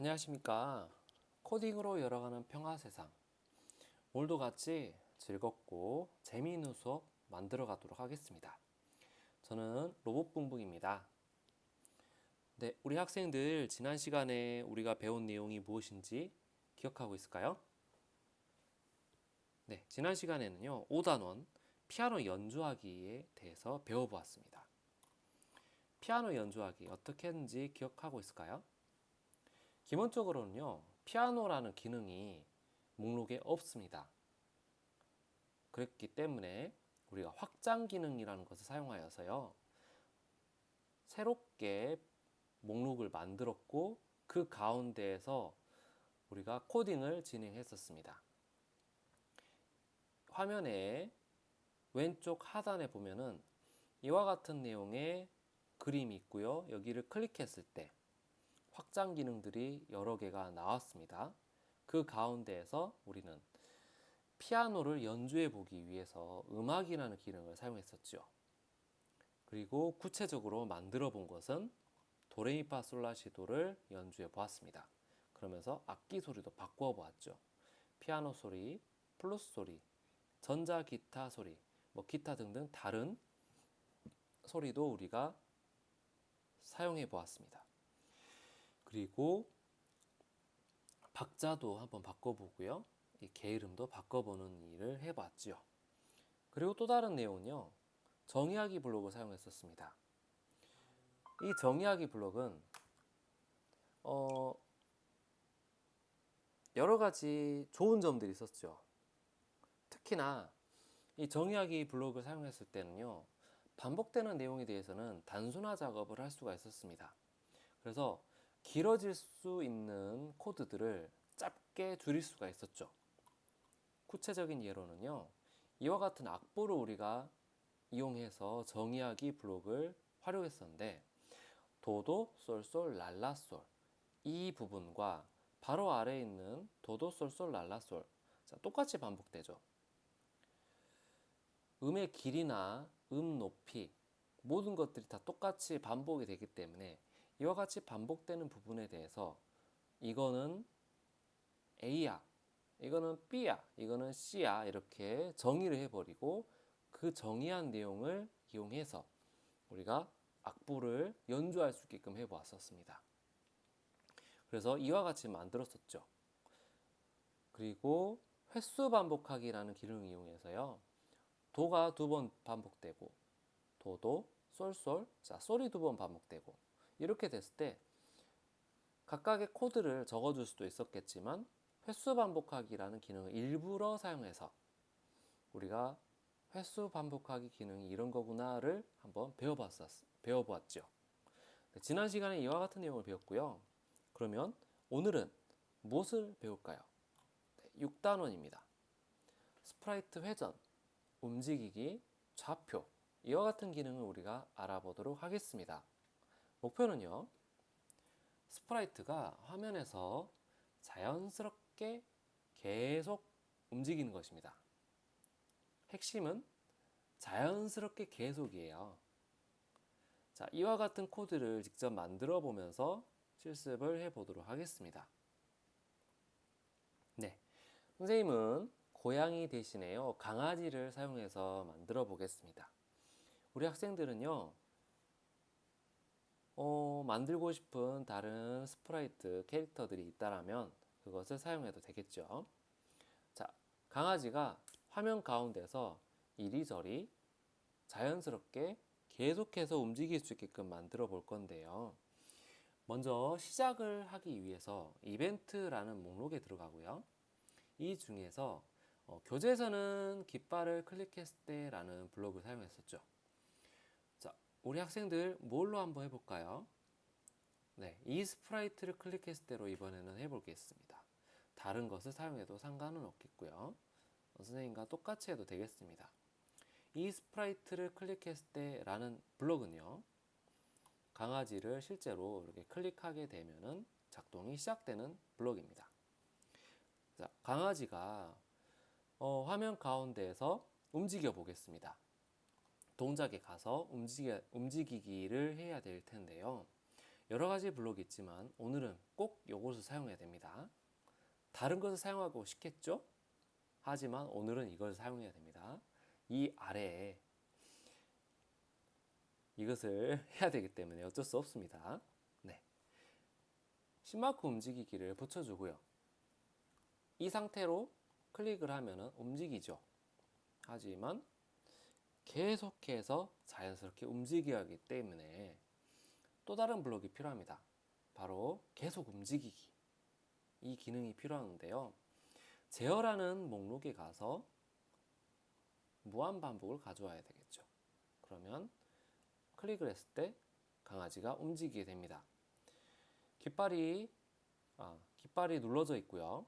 안녕하십니까. 코딩으로 열어가는 평화세상. 오늘도 같이 즐겁고 재미있는 수업 만들어 가도록 하겠습니다. 저는 로봇붕붕입니다. 네, 우리 학생들 지난 시간에 우리가 배운 내용이 무엇인지 기억하고 있을까요? 네, 지난 시간에는요, 5단원 피아노 연주하기에 대해서 배워보았습니다. 피아노 연주하기 어떻게 했는지 기억하고 있을까요? 기본적으로는요, 피아노라는 기능이 목록에 없습니다. 그랬기 때문에 우리가 확장 기능이라는 것을 사용하여서요, 새롭게 목록을 만들었고 그 가운데에서 우리가 코딩을 진행했었습니다. 화면에 왼쪽 하단에 보면은 이와 같은 내용의 그림이 있고요. 여기를 클릭했을 때 확장 기능들이 여러 개가 나왔습니다. 그 가운데에서 우리는 피아노를 연주해 보기 위해서 음악이라는 기능을 사용했었죠. 그리고 구체적으로 만들어 본 것은 도레미파솔라시도를 연주해 보았습니다. 그러면서 악기 소리도 바꾸어 보았죠. 피아노 소리, 플루스 소리, 전자기타 소리, 기타 등등 다른 소리도 우리가 사용해 보았습니다. 그리고 박자도 한번 바꿔보고요. 이 게으름도 바꿔보는 일을 해봤죠. 그리고 또 다른 내용은요. 정의하기 블록을 사용했었습니다. 이 정의하기 블록은 여러 가지 좋은 점들이 있었죠. 특히나 이 정의하기 블록을 사용했을 때는요. 반복되는 내용에 대해서는 단순화 작업을 할 수가 있었습니다. 그래서 길어질 수 있는 코드들을 짧게 줄일 수가 있었죠. 구체적인 예로는요. 이와 같은 악보를 우리가 이용해서 정의하기 블록을 활용했었는데 도도, 솔솔, 랄라솔 이 부분과 바로 아래에 있는 도도, 솔솔, 랄라솔 똑같이 반복되죠. 음의 길이나 음 높이 모든 것들이 다 똑같이 반복이 되기 때문에 이와 같이 반복되는 부분에 대해서 이거는 A야, 이거는 B야, 이거는 C야 이렇게 정의를 해버리고 그 정의한 내용을 이용해서 우리가 악보를 연주할 수 있게끔 해보았었습니다. 그래서 이와 같이 만들었었죠. 그리고 횟수 반복하기라는 기능을 이용해서요. 도가 2번 반복되고 도도, 솔솔, 솔이 2번 반복되고 이렇게 됐을 때 각각의 코드를 적어줄 수도 있었겠지만 횟수 반복하기라는 기능을 일부러 사용해서 우리가 횟수 반복하기 기능이 이런 거구나를 한번 배워보았죠. 네, 지난 시간에 이와 같은 내용을 배웠고요. 그러면 오늘은 무엇을 배울까요? 네, 6단원입니다. 스프라이트 회전, 움직이기, 좌표 이와 같은 기능을 우리가 알아보도록 하겠습니다. 목표는요. 스프라이트가 화면에서 자연스럽게 계속 움직이는 것입니다. 핵심은 자연스럽게 계속이에요. 자, 이와 같은 코드를 직접 만들어 보면서 실습을 해 보도록 하겠습니다. 네. 선생님은 고양이 대신에요, 강아지를 사용해서 만들어 보겠습니다. 우리 학생들은요, 만들고 싶은 다른 스프라이트 캐릭터들이 있다라면 그것을 사용해도 되겠죠. 자, 강아지가 화면 가운데서 이리저리 자연스럽게 계속해서 움직일 수 있게끔 만들어 볼 건데요. 먼저 시작을 하기 위해서 이벤트라는 목록에 들어가고요. 이 중에서 교재에서는 깃발을 클릭했을 때라는 블록을 사용했었죠. 자, 우리 학생들 뭘로 한번 해볼까요? 네, 이 스프라이트를 클릭했을 때로 이번에는 해보겠습니다. 다른 것을 사용해도 상관은 없겠고요. 선생님과 똑같이 해도 되겠습니다. 이 스프라이트를 클릭했을 때라는 블록은요, 강아지를 실제로 이렇게 클릭하게 되면은 작동이 시작되는 블록입니다. 자, 강아지가 화면 가운데에서 움직여 보겠습니다. 동작에 가서 움직이기를 해야 될 텐데요. 여러 가지 블록이 있지만 오늘은 꼭 이것을 사용해야 됩니다. 다른 것을 사용하고 싶겠죠? 하지만 오늘은 이걸 사용해야 됩니다. 이 아래에 이것을 해야 되기 때문에 어쩔 수 없습니다. 네. 10마크 움직이기를 붙여주고요. 이 상태로 클릭을 하면 움직이죠. 하지만 계속해서 자연스럽게 움직여야 하기 때문에 또 다른 블록이 필요합니다. 바로 계속 움직이기. 이 기능이 필요한데요. 제어라는 목록에 가서 무한 반복을 가져와야 되겠죠. 그러면 클릭을 했을 때 강아지가 움직이게 됩니다. 깃발이 눌러져 있고요.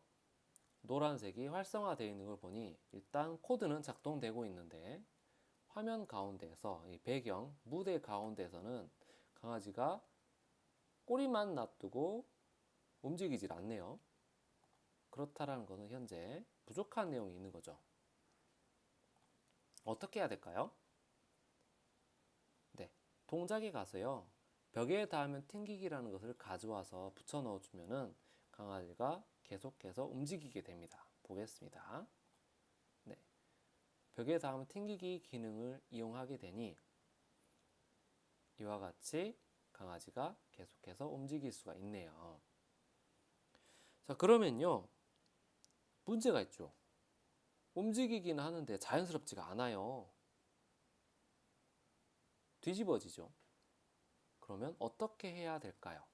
노란색이 활성화되어 있는 걸 보니 일단 코드는 작동되고 있는데 화면 가운데에서 이 배경, 무대 가운데에서는 강아지가 꼬리만 놔두고 움직이질 않네요. 그렇다라는 것은 현재 부족한 내용이 있는 거죠. 어떻게 해야 될까요? 네, 동작에 가서요. 벽에 닿으면 튕기기라는 것을 가져와서 붙여 넣어주면은 강아지가 계속해서 움직이게 됩니다. 보겠습니다. 네, 벽에 닿으면 튕기기 기능을 이용하게 되니 이와 같이 강아지가 계속해서 움직일 수가 있네요. 자, 그러면요. 문제가 있죠. 움직이기는 하는데 자연스럽지가 않아요. 뒤집어지죠. 그러면 어떻게 해야 될까요?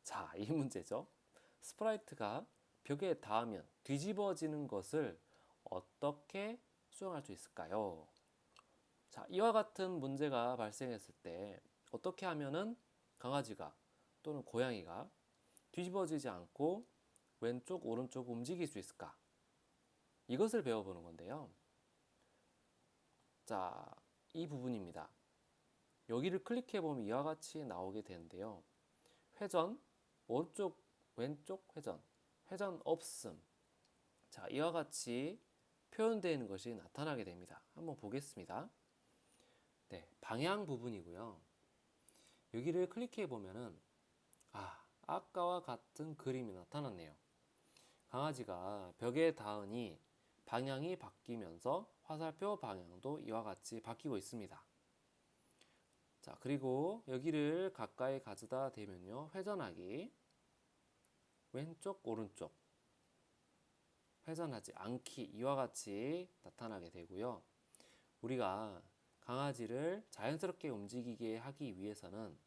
자, 이 문제죠. 스프라이트가 벽에 닿으면 뒤집어지는 것을 어떻게 수정할 수 있을까요? 자, 이와 같은 문제가 발생했을 때 어떻게 하면은 강아지가 또는 고양이가 뒤집어지지 않고 왼쪽, 오른쪽 움직일 수 있을까? 이것을 배워보는 건데요. 자, 이 부분입니다. 여기를 클릭해보면 이와 같이 나오게 되는데요. 회전, 오른쪽, 왼쪽 회전, 회전 없음. 자, 이와 같이 표현되는 것이 나타나게 됩니다. 한번 보겠습니다. 네, 방향 부분이고요. 여기를 클릭해보면은, 아까와 같은 그림이 나타났네요. 강아지가 벽에 닿으니 방향이 바뀌면서 화살표 방향도 이와 같이 바뀌고 있습니다. 자, 그리고 여기를 가까이 가져다 대면요. 회전하기, 왼쪽, 오른쪽, 회전하지 않기 이와 같이 나타나게 되고요. 우리가 강아지를 자연스럽게 움직이게 하기 위해서는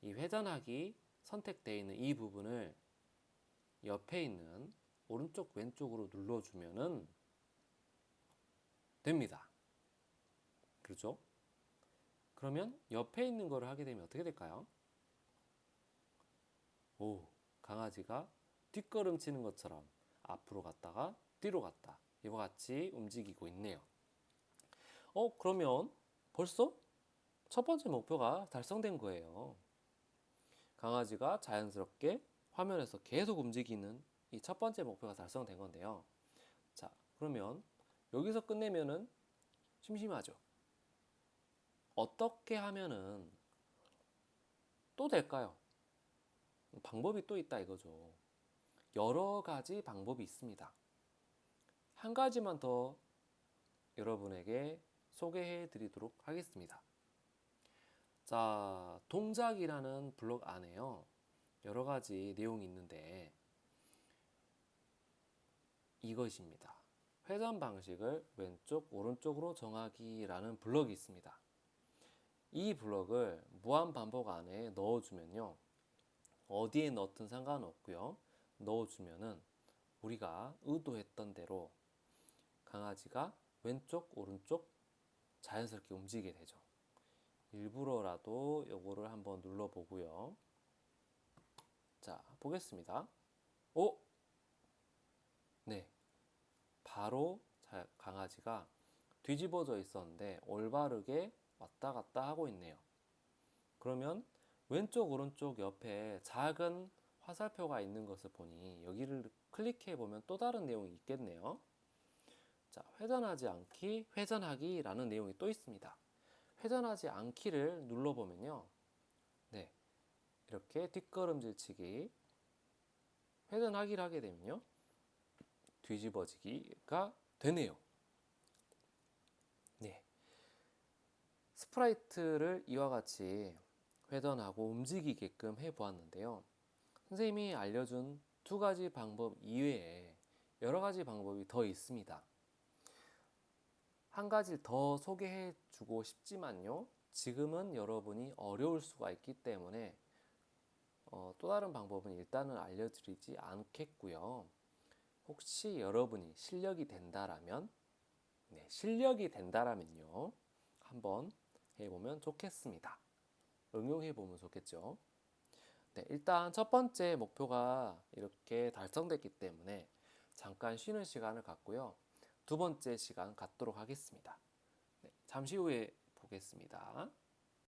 이 회전하기 선택되어 있는 이 부분을 옆에 있는 오른쪽, 왼쪽으로 눌러주면은 됩니다. 그렇죠? 그러면 옆에 있는 거를 하게 되면 어떻게 될까요? 강아지가 뒷걸음치는 것처럼 앞으로 갔다가 뒤로 갔다 이와 같이 움직이고 있네요. 그러면 벌써 첫 번째 목표가 달성된 거예요. 강아지가 자연스럽게 화면에서 계속 움직이는 이 첫 번째 목표가 달성된 건데요. 자, 그러면 여기서 끝내면은 심심하죠. 어떻게 하면은 또 될까요? 방법이 또 있다 이거죠. 여러 가지 방법이 있습니다. 한 가지만 더 여러분에게 소개해 드리도록 하겠습니다. 자, 동작이라는 블록 안에요. 여러 가지 내용이 있는데 이것입니다. 회전 방식을 왼쪽, 오른쪽으로 정하기라는 블럭이 있습니다. 이 블럭을 무한 반복 안에 넣어주면요. 어디에 넣든 상관없고요. 넣어주면은 우리가 의도했던 대로 강아지가 왼쪽, 오른쪽 자연스럽게 움직이게 되죠. 일부러라도 요거를 한번 눌러보고요. 자, 보겠습니다. 네. 바로 강아지가 뒤집어져 있었는데 올바르게 왔다 갔다 하고 있네요. 그러면 왼쪽, 오른쪽 옆에 작은 화살표가 있는 것을 보니 여기를 클릭해 보면 또 다른 내용이 있겠네요. 자, 회전하지 않기, 회전하기 라는 내용이 또 있습니다. 회전하지 않기를 눌러보면요. 네. 이렇게 뒷걸음질치기, 회전하기를 하게 되면요, 뒤집어지기가 되네요. 네, 스프라이트를 이와 같이 회전하고 움직이게끔 해보았는데요. 선생님이 알려준 두 가지 방법 이외에 여러 가지 방법이 더 있습니다. 한 가지 더 소개해 주고 싶지만요, 지금은 여러분이 어려울 수가 있기 때문에 또 다른 방법은 일단은 알려드리지 않겠고요. 혹시 여러분이 실력이 된다라면, 네, 실력이 된다라면요, 한번 해보면 좋겠습니다. 응용해보면 좋겠죠. 네, 일단 첫 번째 목표가 이렇게 달성됐기 때문에 잠깐 쉬는 시간을 갖고요. 두 번째 시간 갖도록 하겠습니다. 네, 잠시 후에 보겠습니다.